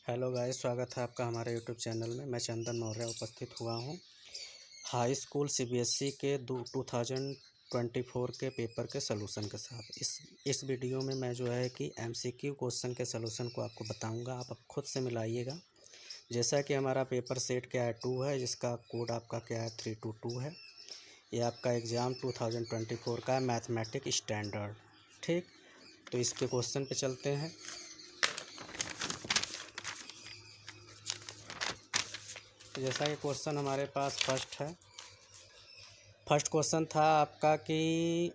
Hello guys, स्वागत है आपका हमारे यूट्यूब चैनल में। मैं चंदन मौर्य उपस्थित हुआ हूँ हाई स्कूल सीबीएसई के 2024 के पेपर के सलूशन के साथ। इस वीडियो में मैं जो है कि एमसीक्यू क्वेश्चन के सलूशन को आपको बताऊंगा। आप अब खुद से मिलाइएगा। जैसा कि हमारा पेपर सेट क्या है 2 है, जिसका कोड आपका क्या है 322 है। ये आपका एग्ज़ाम 2024 का मैथमेटिक स्टैंडर्ड। ठीक, तो इसके क्वेश्चन पे चलते हैं। तो जैसा कि क्वेश्चन हमारे पास फर्स्ट क्वेश्चन था आपका कि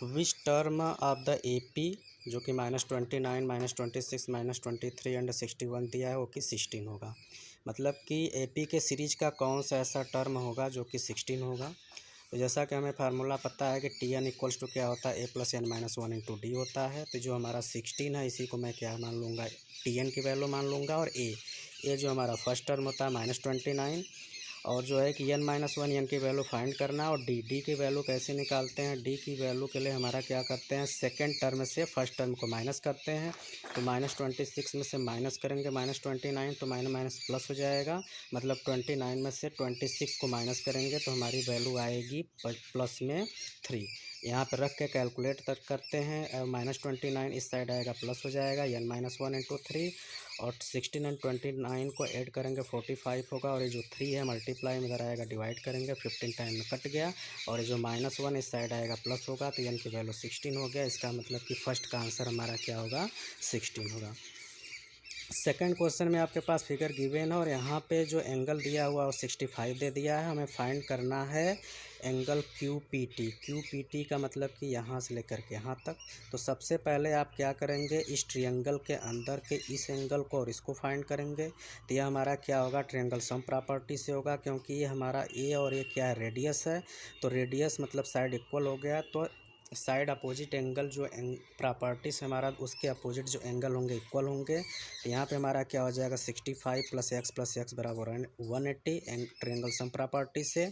which term of the AP, जो कि -29, -26, -23 एंड 61 दिया है, वो कि 16 होगा। मतलब कि एपी के सीरीज का कौन सा ऐसा टर्म होगा जो कि 16 होगा। तो जैसा कि हमें फार्मूला पता है कि टी एन इक्वल्स टू क्या होता है, a+n-1 इंटू डी होता है। तो जो हमारा 16 है, इसी को मैं क्या मान लूँगा, टी एन की वैल्यू मान लूँगा। और ए जो हमारा फर्स्ट टर्म होता है -29, और जो है कि n-1 एन की वैल्यू फाइंड करना। और डी की वैल्यू कैसे निकालते हैं, डी की वैल्यू के लिए हमारा क्या करते हैं, सेकंड टर्म से फर्स्ट टर्म को माइनस करते हैं। तो -26 में से माइनस करेंगे -29, तो माइनस प्लस हो जाएगा। मतलब 29 में से 26 को माइनस करेंगे तो हमारी वैल्यू आएगी प्लस में 3। यहाँ पर रख के कैलकुलेट तक करते हैं। -29 इस साइड आएगा, प्लस हो जाएगा n-1 इंटू 3। और 16 एंड 29 को ऐड करेंगे 45 होगा। और ये जो 3 है मल्टीप्लाई में इधर आएगा, डिवाइड करेंगे 15 टाइम में कट गया। और ये जो -1 इस साइड आएगा, प्लस होगा। तो n की वैल्यू 16 हो गया। इसका मतलब कि फर्स्ट का आंसर हमारा क्या होगा, 16 होगा। सेकंड क्वेश्चन में आपके पास फिगर गिवन है और यहाँ पे जो एंगल दिया हुआ वो 65 दे दिया है। हमें फाइंड करना है एंगल क्यू पी टी का मतलब कि यहाँ से लेकर के यहाँ तक। तो सबसे पहले आप क्या करेंगे, इस ट्रायंगल के अंदर के इस एंगल को और इसको फाइंड करेंगे। तो यह हमारा क्या होगा, ट्रायंगल सम प्रॉपर्टी से होगा, क्योंकि ये हमारा ए और ये क्या है, रेडियस है। तो रेडियस मतलब साइड इक्वल हो गया। तो साइड अपोजिट एंगल जो प्रॉपर्टी से हमारा उसके अपोजिट जो एंगल होंगे इक्वल होंगे। तो यहाँ पे हमारा क्या हो जाएगा, 65 + x बराबर 180 एंड ट्रायंगल सम प्रॉपर्टी से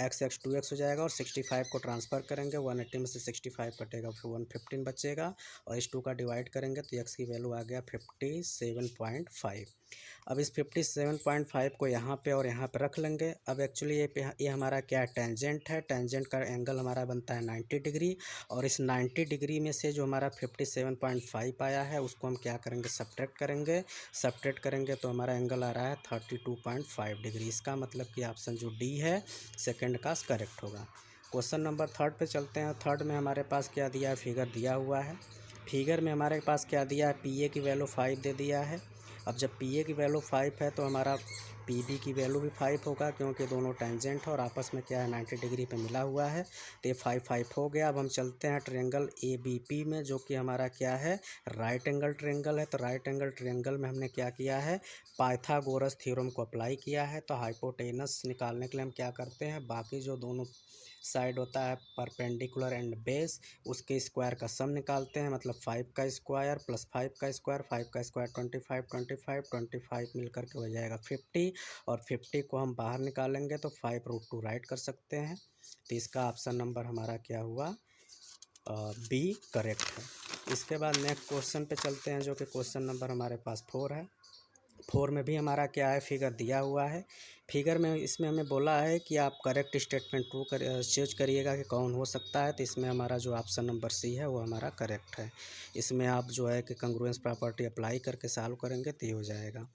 x 2x हो जाएगा। और 65 को ट्रांसफ़र करेंगे, 180 में से 65 कटेगा, फिर 115 बचेगा। और इस 2 का डिवाइड करेंगे तो x की वैल्यू आ गया 57.5। अब इस 57.5 को यहाँ पे और यहाँ पे रख लेंगे। अब एक्चुअली ये हमारा क्या टेंजेंट है। टेंजेंट का एंगल हमारा बनता है 90 डिग्री। और इस 90 डिग्री में से जो हमारा 57.5 आया है उसको हम क्या करेंगे, सब्ट्रैक्ट करेंगे तो हमारा एंगल आ रहा है 32.5 डिग्री। इसका मतलब कि ऑप्शन जो डी है सेकंड का करेक्ट होगा। क्वेश्चन नंबर थर्ड पे चलते हैं। थर्ड में हमारे पास क्या दिया है, फिगर दिया हुआ है। फिगर में हमारे पास क्या दिया है, पी ए की वैल्यू 5 दे दिया है। अब जब पी ए की वैल्यू 5 है तो हमारा पी बी की वैल्यू भी 5 होगा, क्योंकि दोनों टेंजेंट है और आपस में क्या है 90 डिग्री पे मिला हुआ है। तो ये 5 हो गया। अब हम चलते हैं ट्रायंगल ए बी पी में, जो कि हमारा क्या है, राइट एंगल ट्रायंगल है। तो राइट एंगल ट्रायंगल में हमने क्या किया है, पाइथागोरस थ्योरम को अप्लाई किया है। तो हाइपोटेनस निकालने के लिए हम क्या करते हैं, बाकी जो दोनों साइड होता है परपेंडिकुलर एंड बेस, उसके स्क्वायर का सम निकालते हैं। मतलब 5 का स्क्वायर + 5 का स्क्वायर, 5 का स्क्वायर 25 मिल करके हो जाएगा 50। और 50 को हम बाहर निकालेंगे तो 5√2 राइट कर सकते हैं। तो इसका ऑप्शन नंबर हमारा क्या हुआ, बी करेक्ट है। इसके बाद नेक्स्ट क्वेश्चन पे चलते हैं, जो कि क्वेश्चन नंबर हमारे पास 4 है। 4 में भी हमारा क्या है, फिगर दिया हुआ है। फिगर में इसमें हमें बोला है कि आप करेक्ट स्टेटमेंट चूज करिएगा कि कौन हो सकता है। तो इसमें हमारा जो ऑप्शन नंबर सी है वो हमारा करेक्ट है। इसमें आप जो है कि कंग्रुएंस प्रॉपर्टी अप्लाई करके सॉल्व करेंगे तो ये हो जाएगा।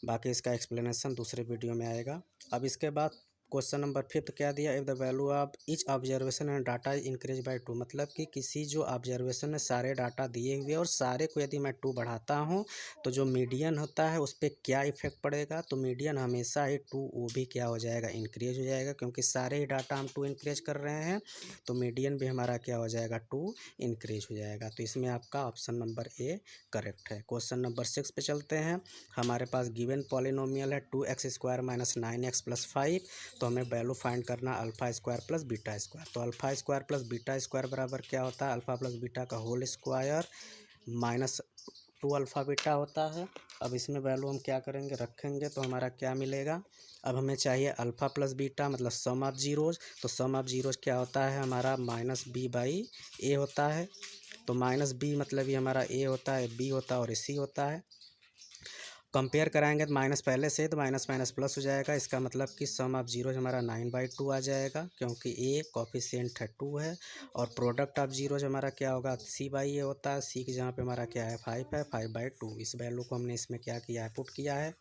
बाकी इसका एक्सप्लेनेशन दूसरे वीडियो में आएगा। अब इसके बाद क्वेश्चन नंबर 5 क्या दिया, if the value of each observation and data increase by 2। मतलब कि किसी जो ऑब्जर्वेशन में सारे डाटा दिए हुए और सारे को यदि मैं 2 बढ़ाता हूं तो जो मीडियन होता है उस पर क्या इफेक्ट पड़ेगा। तो मीडियन हमेशा ही 2 वो भी क्या हो जाएगा, इंक्रीज हो जाएगा, क्योंकि सारे ही डाटा हम 2 इंक्रीज कर रहे हैं। तो मीडियन भी हमारा क्या हो जाएगा, 2 इंक्रीज हो जाएगा। तो इसमें आपका ऑप्शन नंबर ए करेक्ट है। क्वेश्चन नंबर 6 पे चलते हैं। हमारे पास गिवन पॉलिनोमियल है 2x² - 9x + 5। तो हमें वैल्यू फाइंड करना α² + β²। तो α² + β² बराबर क्या होता है, अल्फ़ा प्लस बीटा का होल स्क्वायर -2 α β होता है। अब इसमें वैल्यू हम क्या करेंगे, रखेंगे तो हमारा क्या मिलेगा। अब हमें चाहिए अल्फ़ा प्लस बीटा मतलब सम ऑफ जीरोज़। तो सम ऑफ जीरोज़ क्या होता है हमारा, -b/a होता है। तो -b मतलब ये हमारा a होता है, b होता है और c होता है। कंपेयर कराएंगे तो माइनस पहले से, तो माइनस माइनस प्लस हो जाएगा। इसका मतलब कि सम ऑफ जीरो हमारा 9/2 आ जाएगा, क्योंकि ए कोफिशिएंट है 2 है, और प्रोडक्ट ऑफ जीरो हमारा क्या होगा, C/A होता है। सी के जहाँ पे हमारा क्या है 5 है, 5/2। इस वैल्यू को हमने इसमें क्या किया है, पुट किया है।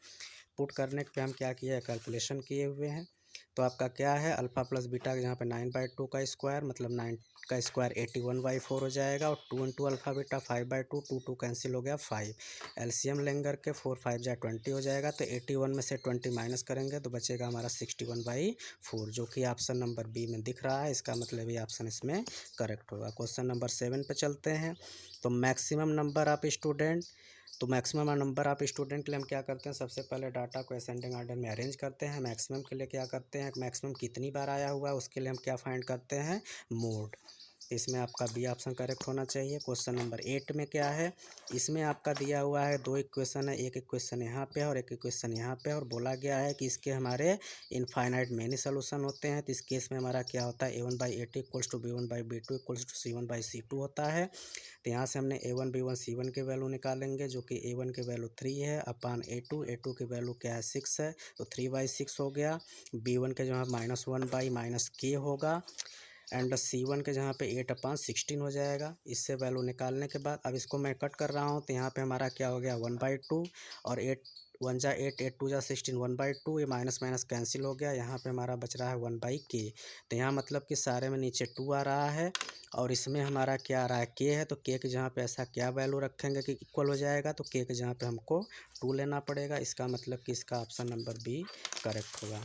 पुट करने पे हम क्या किया है, कैलकुलेशन किए हुए हैं। तो आपका क्या है, अल्फ़ा प्लस बीटा के जहाँ पे 9/2 का स्क्वायर, मतलब 9 का स्क्वायर 81/4 हो जाएगा, और 2 इंटू अल्फ़ा बीटा 5/2, 2 कैंसिल हो गया 5। एलसीएम लेंगे करके 4 5 जा 20 हो जाएगा। तो 81 में से 20 माइनस करेंगे तो बचेगा हमारा 61/4, जो कि ऑप्शन नंबर बी में दिख रहा है। इसका मतलब ये ऑप्शन इसमें करेक्ट होगा। क्वेश्चन नंबर 7 पे चलते हैं। तो मैक्सिमम नंबर ऑफ स्टूडेंट, तो मैक्सिमम नंबर ऑफ स्टूडेंट के लिए हम क्या करते हैं, सबसे पहले डाटा को असेंडिंग ऑर्डर में अरेंज करते हैं। मैक्सिमम के लिए क्या करते हैं, मैक्सिमम कितनी बार आया हुआ है उसके लिए हम क्या फाइंड करते हैं, मोड। इसमें आपका बी ऑप्शन करेक्ट होना चाहिए। क्वेश्चन नंबर 8 में क्या है, इसमें आपका दिया हुआ है 2 इक्वेशन है, एक इक्वेशन यहाँ पे है और एक इक्वेशन यहाँ पे है, और बोला गया है कि इसके हमारे इनफाइनाइट मेनी सोल्यूशन होते हैं। तो इस केस में हमारा क्या होता है, A1/A2 equals to B1/B2 equals to C1/C2 होता है। तो यहाँ से हमने A1 B1 C1 के वैल्यू निकालेंगे, जो कि A1 के वैल्यू 3 है अपान A2 की वैल्यू क्या है 6 है, तो 3/6 हो गया। B1 के जहाँ -1/-K होगा, एंड C1 के जहाँ पे 8/16 हो जाएगा। इससे वैल्यू निकालने के बाद अब इसको मैं कट कर रहा हूँ, तो यहाँ पे हमारा क्या हो गया 1/2, और 8 1 जा 8, 8 2 जा 16, 1/2। ये माइनस माइनस कैंसिल हो गया, यहाँ पे हमारा बच रहा है 1/K। तो यहाँ मतलब कि सारे में नीचे 2 आ रहा है, और इसमें हमारा क्या आ रहा है K है। तो K के जहाँ पे ऐसा क्या वैल्यू रखेंगे कि इक्वल हो जाएगा, तो K के जहाँ पे हमको 2 लेना पड़ेगा। इसका मतलब कि इसका ऑप्शन नंबर बी करेक्ट होगा।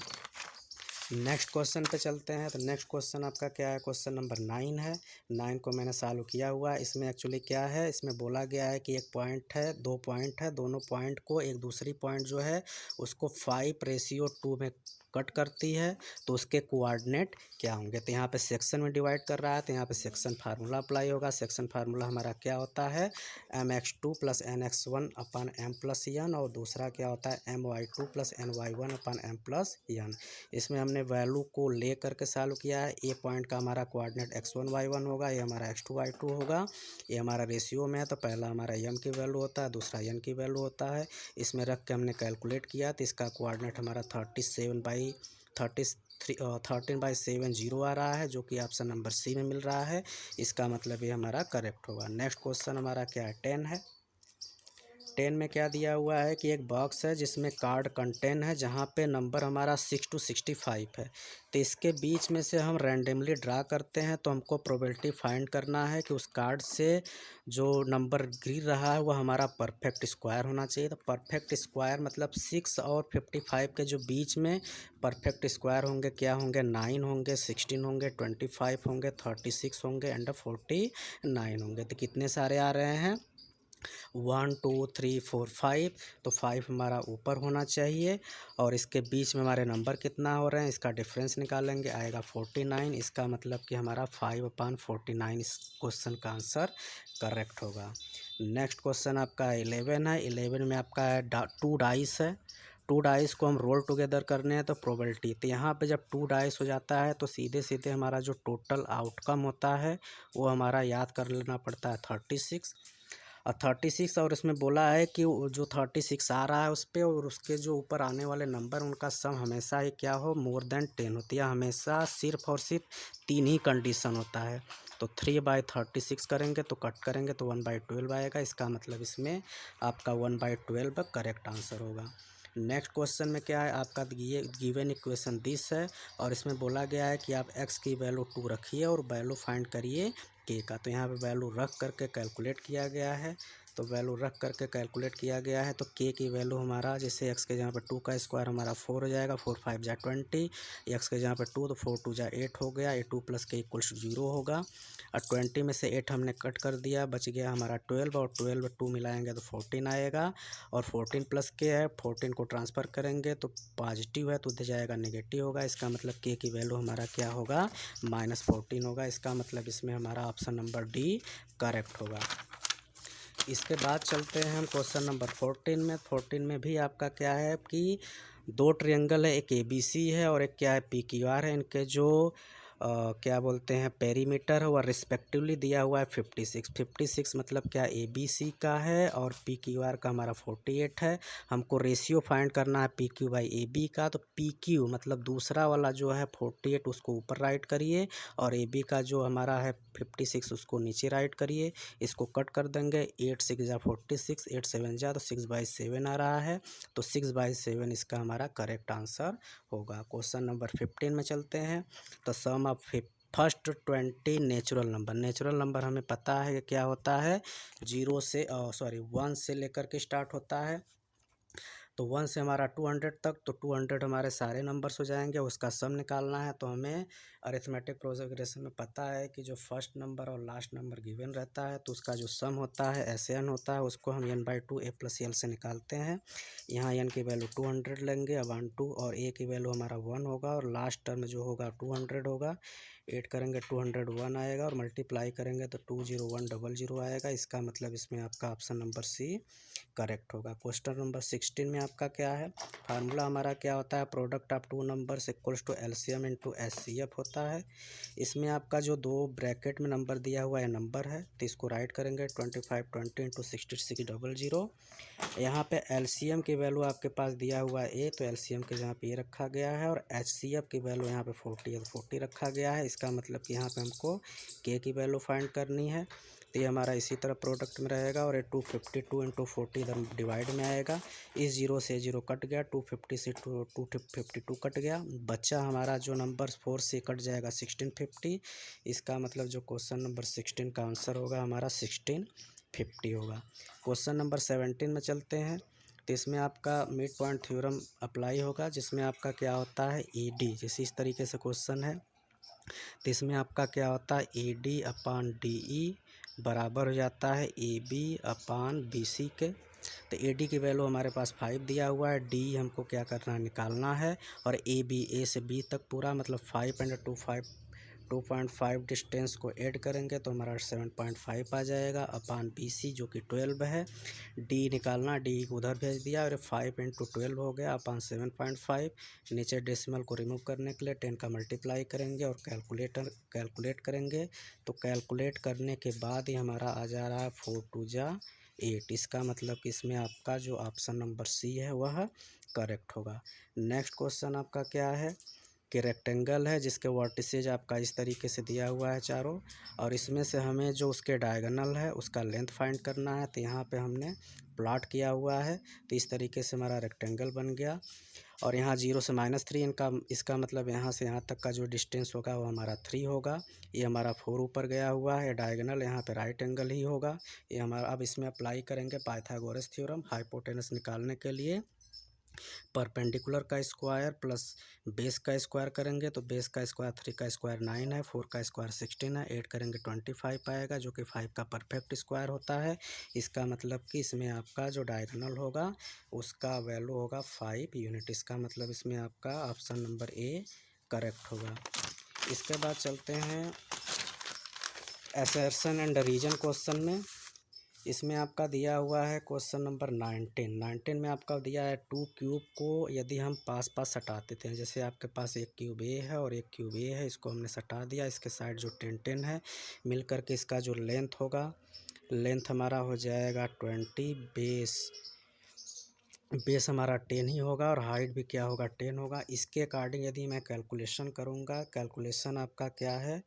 नेक्स्ट क्वेश्चन पे चलते हैं। तो नेक्स्ट क्वेश्चन आपका क्या है, क्वेश्चन नंबर 9 है। 9 को मैंने सॉल्व किया हुआ है। इसमें एक्चुअली क्या है, इसमें बोला गया है कि एक पॉइंट है, 2 पॉइंट है, दोनों पॉइंट को एक दूसरी पॉइंट जो है उसको 5:2 में कट करती है, तो उसके कोऑर्डिनेट क्या होंगे। तो यहाँ पे सेक्शन में डिवाइड कर रहा है, तो यहाँ पे सेक्शन फार्मूला अप्लाई होगा। सेक्शन फार्मूला हमारा क्या होता है, mx2 + nx1 अपान m+n, और दूसरा क्या होता है my2 + ny1 अपान m+n। इसमें हमने वैल्यू को ले करके सॉल्व किया है। ए पॉइंट का हमारा कोऑर्डिनेट x1 y1 होगा, ये हमारा x2 y2 होगा। ये हमारा रेशियो में है, तो पहला हमारा m की वैल्यू होता है, दूसरा n की वैल्यू होता है। इसमें रख के हमने कैलकुलेट किया, तो इसका कोऑर्डिनेट हमारा 13/70 आ रहा है, जो कि ऑप्शन नंबर सी में मिल रहा है। इसका मतलब ये हमारा करेक्ट होगा। नेक्स्ट क्वेश्चन हमारा क्या है, 10 है। 10 में क्या दिया हुआ है कि एक बॉक्स है जिसमें कार्ड कंटेन है, जहाँ पे नंबर हमारा 6 to 65 है। तो इसके बीच में से हम रैंडमली ड्रा करते हैं, तो हमको प्रोबेबिलिटी फाइंड करना है कि उस कार्ड से जो नंबर गिर रहा है वो हमारा परफेक्ट स्क्वायर होना चाहिए। तो परफेक्ट स्क्वायर मतलब 6 और 55 के जो बीच में परफेक्ट स्क्वायर होंगे क्या होंगे, 9 होंगे, 16 होंगे, 25 होंगे, 36 होंगे एंड 49 होंगे। तो कितने सारे आ रहे हैं, 1 2 3 4 5। तो 5 हमारा ऊपर होना चाहिए, और इसके बीच में हमारे नंबर कितना हो रहे हैं, इसका डिफरेंस निकालेंगे, आएगा 49। इसका मतलब कि हमारा 5/49 इस क्वेश्चन का आंसर करेक्ट होगा। नेक्स्ट क्वेश्चन आपका 11 है। 11 में आपका है 2 डाइस है। 2 डाइस को हम रोल टुगेदर करने हैं, तो प्रोबेबिलिटी, तो यहाँ पे जब 2 डाइस हो जाता है तो सीधे सीधे हमारा जो टोटल आउटकम होता है वो हमारा याद कर लेना पड़ता है 36। और 36, और इसमें बोला है कि जो 36 आ रहा है उस पर, और उसके जो ऊपर आने वाले नंबर उनका सम हमेशा ही क्या हो, मोर देन 10 होती है। हमेशा सिर्फ और सिर्फ 3 ही कंडीशन होता है। तो 3/36 करेंगे तो कट करेंगे तो 1/12 आएगा। इसका मतलब इसमें आपका 1/12 करेक्ट आंसर होगा। नेक्स्ट क्वेश्चन में क्या है, आपका गिवन इक्वेशन दिस है, और इसमें बोला गया है कि आप x की वैल्यू 2 रखिए और वैल्यू फाइंड करिए k का। तो यहाँ पे वैल्यू रख करके कैलकुलेट किया गया है। तो वैल्यू रख करके कैलकुलेट किया गया है, तो k की वैल्यू हमारा जैसे x के जहाँ पे 2 का स्क्वायर हमारा 4 हो जाएगा, 4 5 जा 20, x के जहाँ पे 2 तो 4 2 जा 8 हो गया, 2 + k = 0 होगा। और 20 में से 8 हमने कट कर दिया, बच गया हमारा 12, और 12 2 मिलाएंगे तो 14 आएगा, और 14 + k है, 14 को ट्रांसफ़र करेंगे तो पॉजिटिव है तो दे जाएगा नेगेटिव होगा। इसका मतलब k की वैल्यू हमारा क्या होगा, -14 होगा। इसका मतलब इसमें हमारा ऑप्शन नंबर डी करेक्ट होगा। इसके बाद चलते हैं हम क्वेश्चन नंबर 14 में। 14 में भी आपका क्या है कि 2 ट्रायंगल है, एक ABC है और एक क्या है PQR है। इनके जो क्या बोलते हैं पेरीमीटर है वह रिस्पेक्टिवली दिया हुआ है 56 मतलब क्या ए बी सी का है और पी क्यू आर का हमारा 48 है। हमको रेशियो फाइंड करना है P Q by A B का, तो पी क्यू मतलब दूसरा वाला जो है 48 उसको ऊपर राइट करिए और ए बी का जो हमारा है 56 उसको नीचे राइट करिए। इसको कट कर देंगे, 8 6 जा 46, 8 7 जा तो 6/7 आ रहा है, तो 6/7 इसका हमारा करेक्ट आंसर होगा। क्वेश्चन नंबर 15 में चलते हैं। तो सम ऑफ फर्स्ट 20 नेचुरल नंबर हमें पता है कि क्या होता है, 1 से लेकर के स्टार्ट होता है। तो 1 से हमारा 200 तक, तो 200 हमारे सारे नंबर्स हो जाएंगे, उसका सम निकालना है। तो हमें अरिथमेटिक प्रोग्रेशन में पता है कि जो फर्स्ट नंबर और लास्ट नंबर गिवन रहता है तो उसका जो सम होता है SN होता है, उसको हम n/2 a+l से निकालते हैं। यहाँ n की वैल्यू 200 लेंगे, 1 2, और a की वैल्यू हमारा 1 होगा और लास्ट टर्म जो होगा 200 होगा। 8 करेंगे 201 आएगा और मल्टीप्लाई करेंगे तो 20100 आएगा। इसका मतलब इसमें आपका ऑप्शन नंबर सी करेक्ट होगा। क्वेश्चन नंबर 16 में आपका क्या है, फार्मूला हमारा क्या होता है, product of two numbers equals to LCM into SCF होता है। इसमें आपका जो दो ब्रैकेट में नंबर दिया हुआ है नंबर है, तो इसको राइट करेंगे 2520 इंटू 6600। यहाँ पे LCM की वैल्यू आपके पास दिया हुआ है A, तो LCM के यहाँ पे ये रखा गया है, और HCF की वैल्यू यहाँ पे 40 है तो 40 रखा गया है। इसका मतलब कि यहाँ पे हमको K की वैल्यू फाइंड करनी है, तो ये हमारा इसी तरह प्रोडक्ट में रहेगा और ये 252 इंटू 40 इधर डिवाइड में आएगा। इस 0 से 0 कट गया, 250 से 252 कट गया, बच्चा हमारा जो नंबर 4 से कट जाएगा 1650। इसका मतलब जो क्वेश्चन नंबर 16 का आंसर होगा हमारा 1650 होगा। क्वेश्चन नंबर 17 में चलते हैं। तो इसमें आपका मिड पॉइंट थ्योरम अप्लाई होगा, जिसमें आपका क्या होता है AD, जैसे इस तरीके से क्वेश्चन है। तो इसमें आपका क्या होता है AD/DE बराबर हो जाता है AB अपान BC के। तो AD की वैल्यू हमारे पास 5 दिया हुआ है, D हमको क्या करना है निकालना है, और AB A से B तक पूरा मतलब 5 एंड 2.5 डिस्टेंस को ऐड करेंगे तो हमारा 7.5 आ जाएगा अपान BC जो कि 12 है। D निकालना, D को उधर भेज दिया और 5 इंटू 12 हो गया अपान 7.5। नीचे डेसिमल को रिमूव करने के लिए 10 का मल्टीप्लाई करेंगे और कैलकुलेट करेंगे। तो कैलकुलेट करने के बाद ही हमारा आ जा रहा है 4 2 जा 8। इसका मतलब कि इसमें आपका जो ऑप्शन नंबर C है वह करेक्ट होगा। नेक्स्ट क्वेश्चन आपका क्या है कि रेक्टेंगल है जिसके वर्टिसेज आपका इस तरीके से दिया हुआ है चारों, और इसमें से हमें जो उसके डायगोनल है उसका लेंथ फाइंड करना है। तो यहाँ पे हमने प्लॉट किया हुआ है, तो इस तरीके से हमारा रेक्टेंगल बन गया। और यहाँ 0 से -3 इसका मतलब यहाँ से यहाँ तक का जो डिस्टेंस होगा वो हमारा 3 होगा। ये हमारा 4 ऊपर गया हुआ है, डायगोनल यहाँ पे राइट एंगल ही होगा। ये हमारा अब इसमें अप्लाई करेंगे पाइथागोरस थ्योरम हाइपोटेनस निकालने के लिए। परपेंडिकुलर का स्क्वायर प्लस बेस का स्क्वायर करेंगे तो बेस का स्क्वायर 3 का स्क्वायर 9 है, 4 का स्क्वायर 16 है, 8 करेंगे 25 आएगा जो कि 5 का परफेक्ट स्क्वायर होता है। इसका मतलब कि इसमें आपका जो डायगोनल होगा उसका वैल्यू होगा 5 यूनिट। इसका मतलब इसमें आपका ऑप्शन नंबर A करेक्ट होगा। इसके बाद चलते हैं असर्शन एंड रीजन क्वेश्चन में। इसमें आपका दिया हुआ है क्वेश्चन नंबर 19 में आपका दिया है 2 क्यूब को यदि हम पास पास सटा देते हैं, जैसे आपके पास एक क्यूब A है और एक क्यूब A है, इसको हमने सटा दिया। इसके साइड जो 10 है मिल करके इसका जो लेंथ होगा, लेंथ हमारा हो जाएगा 20, बेस हमारा 10 ही होगा और हाइट भी क्या होगा 10 होगा। इसके अकॉर्डिंग यदि मैं कैलकुलेशन करूँगा, कैलकुलेशन आपका क्या है,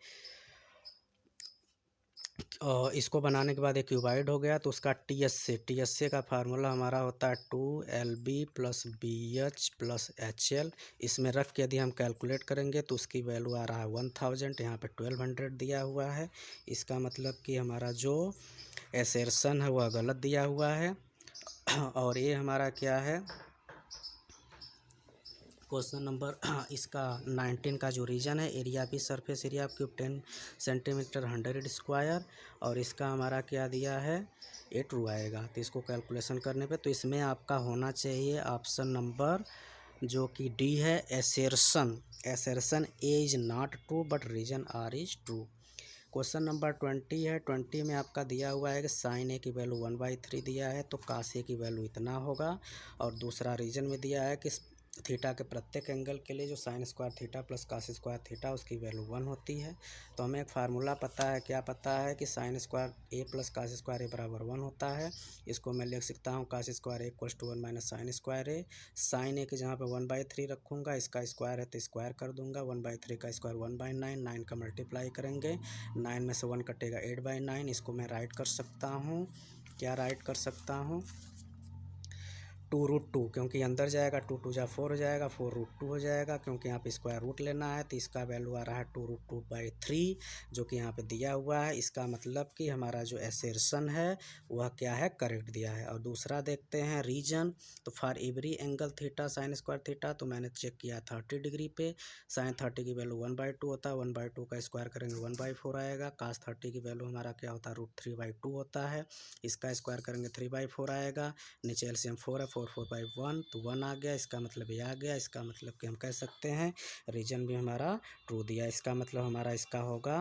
इसको बनाने के बाद एक क्यूबाइड हो गया तो उसका TSA का फार्मूला हमारा होता है 2LB + BH + HL। इसमें रख के यदि हम कैलकुलेट करेंगे तो उसकी वैल्यू आ रहा है 1000, यहाँ पे 1200 दिया हुआ है। इसका मतलब कि हमारा जो एसर्शन है वह गलत दिया हुआ है। और ये हमारा क्या है क्वेश्चन नंबर इसका 19 का जो रीजन है, एरिया भी surface area cube 10 centimetre 100 square, और इसका हमारा क्या दिया है ये ट्रू आएगा। तो इसको कैलकुलेशन करने पे तो इसमें आपका होना चाहिए ऑप्शन नंबर जो कि D है assertion A is not true but reason R is true. Question number 20 है। 20 में आपका दिया हुआ है कि साइन A की वैल्यू 1/3 दिया है तो कास A की वैल्यू इतना होगा, और दूसरा रीजन में दिया है कि थीटा के प्रत्येक एंगल के लिए जो sine square theta plus cos square theta उसकी वैल्यू 1 होती है। तो हमें एक फार्मूला पता है, क्या पता है कि sine square A plus cos square A बराबर 1 होता है। इसको मैं लिख सकता हूँ cos square A equals to 1 minus sine square A. Sine A के जहाँ पे 1/3 रखूँगा, इसका स्क्वायर है तो स्क्वायर कर दूंगा। 1/3 का स्क्वायर 1/9, 9 का मल्टीप्लाई करेंगे, 9 में से 1 कटेगा 8/9। इसको मैं राइट कर सकता हूँ, क्या राइट कर सकता हूँ, 2√2, क्योंकि अंदर जाएगा 2×2 = 4 हो जाएगा, 4√2 हो जाएगा, क्योंकि यहाँ पे स्क्वायर रूट लेना है तो इसका वैल्यू आ रहा है 2√2/3 जो कि यहाँ पे दिया हुआ है। इसका मतलब कि हमारा जो एसेर्शन है वह क्या है, करेक्ट दिया है। और दूसरा देखते हैं रीजन। तो for every angle theta sine square theta, तो मैंने चेक किया 30 डिग्री पे, साइन 30 की वैल्यू 1/2 होता है, 1/2 का स्क्वायर करेंगे 1/4 आएगा। कास 30 की वैल्यू हमारा क्या होता है, √3/2 होता है, इसका स्क्वायर करेंगे 3/4 आएगा। नीचे एलसीएम 4 है, 4/4 तो 1 आ गया, इसका मतलब ये आ गया। इसका मतलब कि हम कह सकते हैं रीजन भी हमारा ट्रू दिया। इसका मतलब हमारा इसका होगा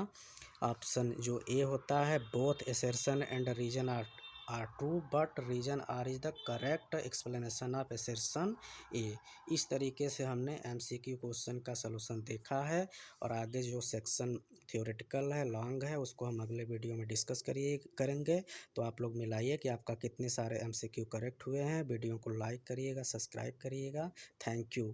ऑप्शन जो ए होता है, both assertion and reason are true but reason R is the correct explanation of assertion A. इस तरीके से हमने एमसीक्यू क्वेश्चन का सलूशन देखा है, और आगे जो सेक्शन थ्योरेटिकल है लॉन्ग है उसको हम अगले वीडियो में डिस्कस करेंगे। तो आप लोग मिलाइए कि आपका कितने सारे एमसीक्यू करेक्ट हुए हैं। वीडियो को लाइक करिएगा, सब्सक्राइब करिएगा। Thank you.